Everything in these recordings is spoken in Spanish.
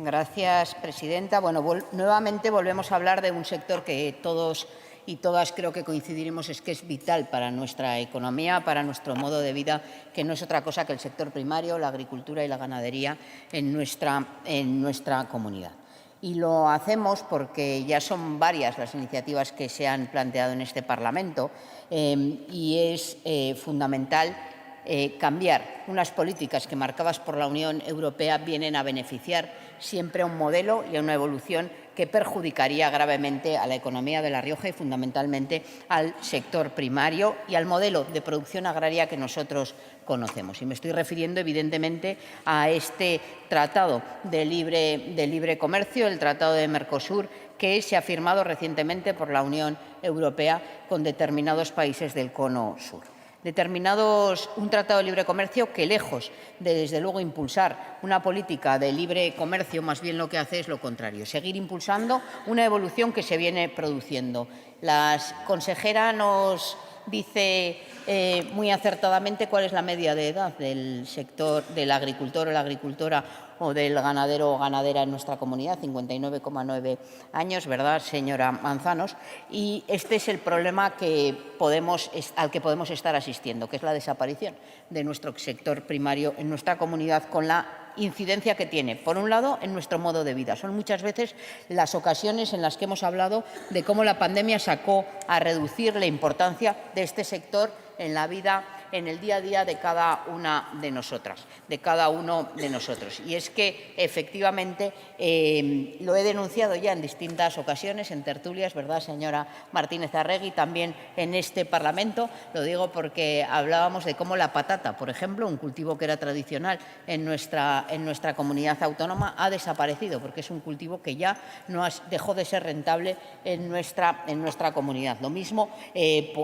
Gracias, presidenta. Bueno, nuevamente volvemos a hablar de un sector que todos y todas creo que coincidiremos es que es vital para nuestra economía, para nuestro modo de vida, que no es otra cosa que el sector primario, la agricultura y la ganadería en nuestra comunidad. Y lo hacemos porque ya son varias las iniciativas que se han planteado en este Parlamento y es fundamental cambiar unas políticas que, marcadas por la Unión Europea, vienen a beneficiar siempre a un modelo y a una evolución que perjudicaría gravemente a la economía de La Rioja y fundamentalmente al sector primario y al modelo de producción agraria que nosotros conocemos. Y me estoy refiriendo evidentemente a este Tratado de Libre Comercio, el Tratado de Mercosur, que se ha firmado recientemente por la Unión Europea con determinados países del Cono Sur. Un tratado de libre comercio que, lejos de, desde luego, impulsar una política de libre comercio, más bien lo que hace es lo contrario, seguir impulsando una evolución que se viene produciendo. La consejera nos dice muy acertadamente cuál es la media de edad del sector del agricultor o la agricultora o del ganadero o ganadera en nuestra comunidad, 59,9 años, ¿verdad, señora Manzanos? Y este es el problema al que podemos estar asistiendo, que es la desaparición de nuestro sector primario en nuestra comunidad, con la incidencia que tiene, por un lado, en nuestro modo de vida. Son muchas veces las ocasiones en las que hemos hablado de cómo la pandemia sacó a reducir la importancia de este sector en la vida, en el día a día de cada una de nosotras, de cada uno de nosotros. Y es que, efectivamente, lo he denunciado ya en distintas ocasiones, en tertulias, ¿verdad, señora Martínez Arregui? También en este Parlamento. Lo digo porque hablábamos de cómo la patata, por ejemplo, un cultivo que era tradicional en nuestra comunidad autónoma, ha desaparecido, porque es un cultivo que ya dejó de ser rentable en nuestra comunidad. Lo mismo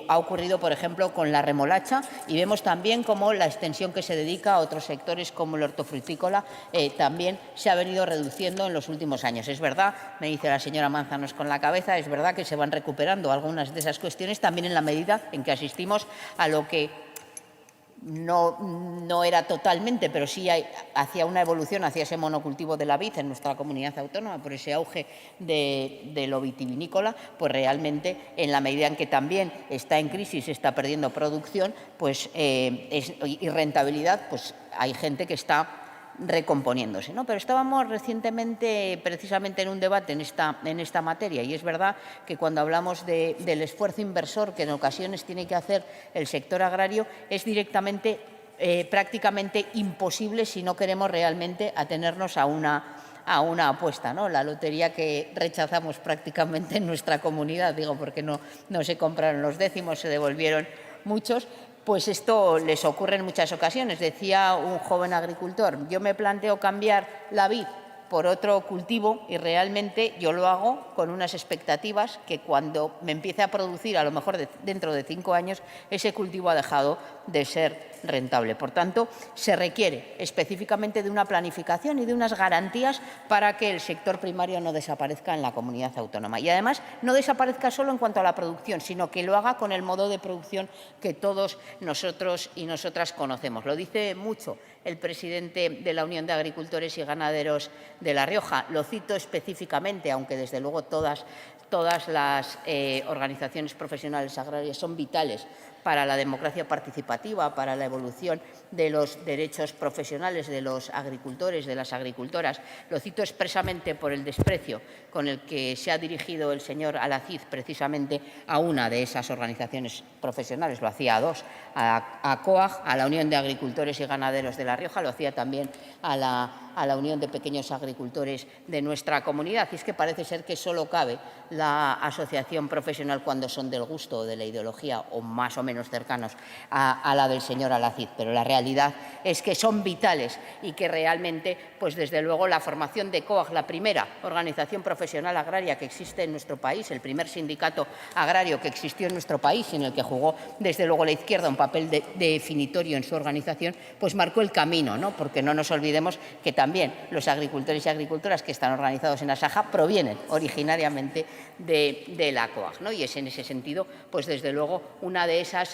ha ocurrido, por ejemplo, con la remolacha, y vemos también cómo la extensión que se dedica a otros sectores como el hortofrutícola también se ha venido reduciendo en los últimos años. Es verdad, me dice la señora Manzanos con la cabeza, es verdad que se van recuperando algunas de esas cuestiones, también en la medida en que asistimos a lo que no era totalmente, pero sí hacia una evolución hacia ese monocultivo de la vid en nuestra comunidad autónoma, por ese auge de lo vitivinícola, pues realmente, en la medida en que también está en crisis, está perdiendo producción y rentabilidad, pues hay gente que está recomponiéndose, ¿no? Pero estábamos recientemente precisamente en un debate en esta materia, y es verdad que cuando hablamos del esfuerzo inversor que en ocasiones tiene que hacer el sector agrario, es directamente prácticamente imposible si no queremos realmente atenernos a una apuesta, ¿no? La lotería que rechazamos prácticamente en nuestra comunidad, digo porque no se compraron los décimos, se devolvieron muchos. Pues esto les ocurre en muchas ocasiones. Decía un joven agricultor: yo me planteo cambiar la vid por otro cultivo y realmente yo lo hago con unas expectativas que, cuando me empiece a producir, a lo mejor dentro de 5 años, ese cultivo ha dejado de ser rentable. Por tanto, se requiere específicamente de una planificación y de unas garantías para que el sector primario no desaparezca en la comunidad autónoma. Y además, no desaparezca solo en cuanto a la producción, sino que lo haga con el modo de producción que todos nosotros y nosotras conocemos. Lo dice mucho el presidente de la Unión de Agricultores y Ganaderos de La Rioja. Lo cito específicamente, aunque desde luego todas las organizaciones profesionales agrarias son vitales para la democracia participativa, para la evolución de los derechos profesionales de los agricultores, de las agricultoras. Lo cito expresamente por el desprecio con el que se ha dirigido el señor Alacid precisamente a una de esas organizaciones profesionales, lo hacía a dos, a COAG, a la Unión de Agricultores y Ganaderos de La Rioja, lo hacía también a la Unión de Pequeños Agricultores de nuestra comunidad. Y es que parece ser que solo cabe la asociación profesional cuando son del gusto o de la ideología o más o menos cercanos a la del señor Alacid, pero la realidad es que son vitales y que realmente, pues desde luego, la formación de COAG, la primera organización profesional agraria que existe en nuestro país, el primer sindicato agrario que existió en nuestro país y en el que jugó desde luego la izquierda un papel definitorio en su organización, pues marcó el camino, ¿no? Porque no nos olvidemos que también los agricultores y agricultoras que están organizados en Asaja provienen originariamente de la COAG, ¿no? Y es en ese sentido, pues desde luego, una de esas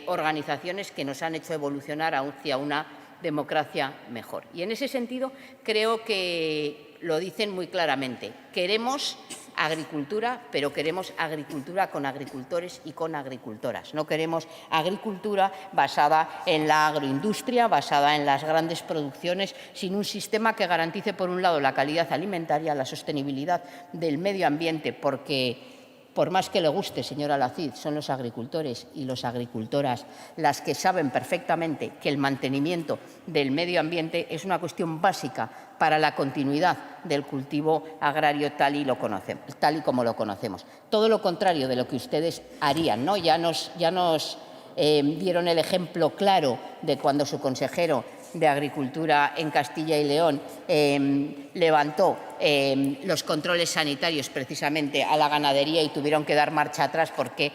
organizaciones que nos han hecho evolucionar hacia una democracia mejor. Y en ese sentido creo que lo dicen muy claramente. Queremos agricultura, pero queremos agricultura con agricultores y con agricultoras. No queremos agricultura basada en la agroindustria, basada en las grandes producciones, sin un sistema que garantice, por un lado, la calidad alimentaria, la sostenibilidad del medio ambiente, porque, por más que le guste, señora Lacid, son los agricultores y las agricultoras las que saben perfectamente que el mantenimiento del medio ambiente es una cuestión básica para la continuidad del cultivo agrario tal y como lo conocemos. Todo lo contrario de lo que ustedes harían, ¿no? Ya nos dieron el ejemplo claro de cuando su consejero de Agricultura en Castilla y León levantó los controles sanitarios precisamente a la ganadería y tuvieron que dar marcha atrás porque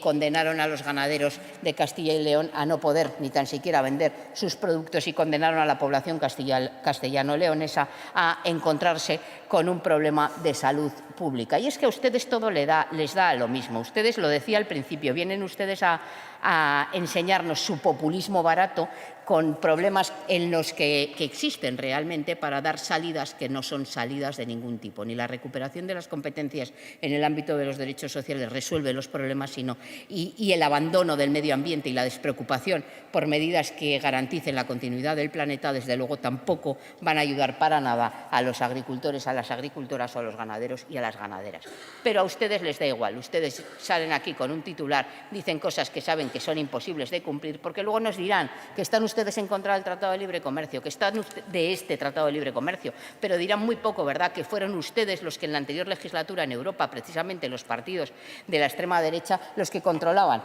condenaron a los ganaderos de Castilla y León a no poder ni tan siquiera vender sus productos y condenaron a la población castellano-leonesa a encontrarse con un problema de salud pública. Y es que a ustedes todo les da lo mismo. Ustedes, lo decía al principio, vienen ustedes a enseñarnos su populismo barato con problemas en los que existen realmente para dar salidas que no son salidas de ningún tipo. Ni la recuperación de las competencias en el ámbito de los derechos sociales resuelve los problemas, sino y el abandono del medio ambiente y la despreocupación por medidas que garanticen la continuidad del planeta, desde luego, tampoco van a ayudar para nada a los agricultores, a las agricultoras o a los ganaderos y a las ganaderas. Pero a ustedes les da igual. Ustedes salen aquí con un titular, dicen cosas que saben que son imposibles de cumplir, porque luego nos dirán que están ustedes en contra del Tratado de Libre Comercio, que están de este Tratado de Libre Comercio, pero dirán muy poco, ¿verdad?, que fueron ustedes los que en la anterior legislatura en Europa, precisamente los partidos de la extrema derecha, los que controlaban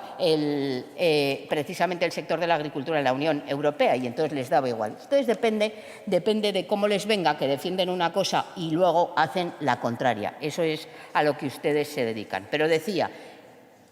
precisamente el sector de la agricultura en la Unión Europea, y entonces les daba igual. Ustedes depende de cómo les venga, que defienden una cosa y luego hacen la contraria. Eso es a lo que ustedes se dedican. Pero decía,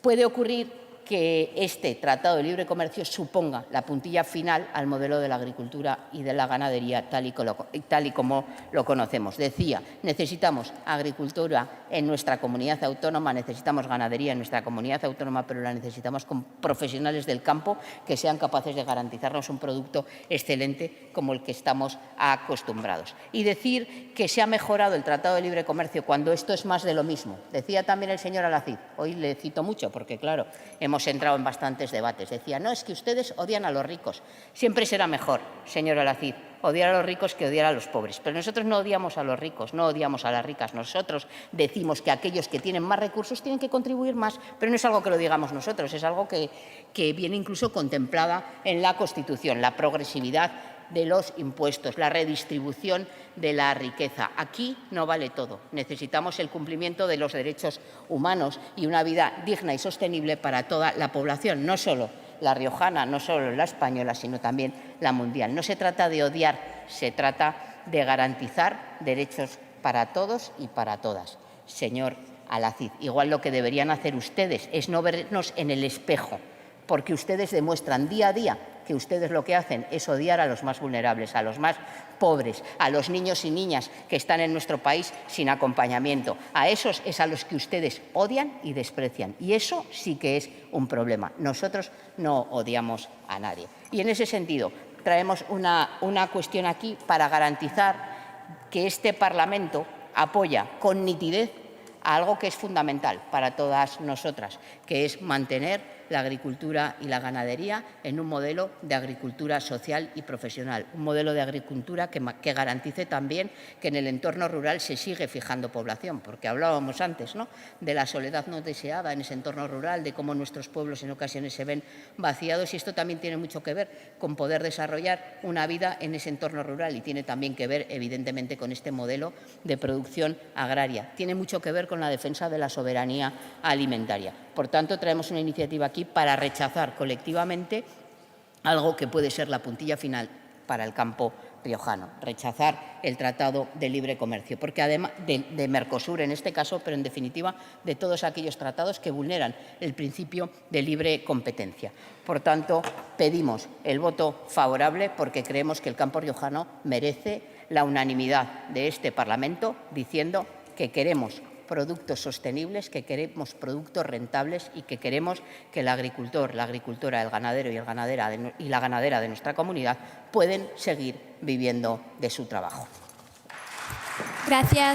puede ocurrir que este Tratado de Libre Comercio suponga la puntilla final al modelo de la agricultura y de la ganadería tal y como lo conocemos. Decía, necesitamos agricultura en nuestra comunidad autónoma, necesitamos ganadería en nuestra comunidad autónoma, pero la necesitamos con profesionales del campo que sean capaces de garantizarnos un producto excelente como el que estamos acostumbrados. Y decir que se ha mejorado el Tratado de Libre Comercio cuando esto es más de lo mismo. Decía también el señor Alacid, hoy le cito mucho porque, claro, hemos entrado en bastantes debates. Decía, no, es que ustedes odian a los ricos. Siempre será mejor, señor Alacid, odiar a los ricos que odiar a los pobres. Pero nosotros no odiamos a los ricos, no odiamos a las ricas. Nosotros decimos que aquellos que tienen más recursos tienen que contribuir más, pero no es algo que lo digamos nosotros, es algo que viene incluso contemplada en la Constitución, la progresividad de los impuestos, la redistribución de la riqueza. Aquí no vale todo. Necesitamos el cumplimiento de los derechos humanos y una vida digna y sostenible para toda la población, no solo la riojana, no solo la española, sino también la mundial. No se trata de odiar, se trata de garantizar derechos para todos y para todas. Señor Alacid, igual lo que deberían hacer ustedes es no vernos en el espejo, porque ustedes demuestran día a día que ustedes lo que hacen es odiar a los más vulnerables, a los más pobres, a los niños y niñas que están en nuestro país sin acompañamiento. A esos es a los que ustedes odian y desprecian. Y eso sí que es un problema. Nosotros no odiamos a nadie. Y en ese sentido, traemos una cuestión aquí para garantizar que este Parlamento apoya con nitidez a algo que es fundamental para todas nosotras, que es mantener la agricultura y la ganadería en un modelo de agricultura social y profesional, un modelo de agricultura que garantice también que en el entorno rural se sigue fijando población, porque hablábamos antes, ¿no?, de la soledad no deseada en ese entorno rural, de cómo nuestros pueblos en ocasiones se ven vaciados, y esto también tiene mucho que ver con poder desarrollar una vida en ese entorno rural y tiene también que ver, evidentemente, con este modelo de producción agraria. Tiene mucho que ver con la defensa de la soberanía alimentaria. Por tanto, traemos una iniciativa aquí para rechazar colectivamente algo que puede ser la puntilla final para el campo riojano, rechazar el Tratado de Libre Comercio, porque además de Mercosur en este caso, pero en definitiva de todos aquellos tratados que vulneran el principio de libre competencia. Por tanto, pedimos el voto favorable porque creemos que el campo riojano merece la unanimidad de este Parlamento diciendo que queremos productos sostenibles, que queremos productos rentables y que queremos que el agricultor, la agricultora, el ganadero y la ganadera de nuestra comunidad pueden seguir viviendo de su trabajo. Gracias.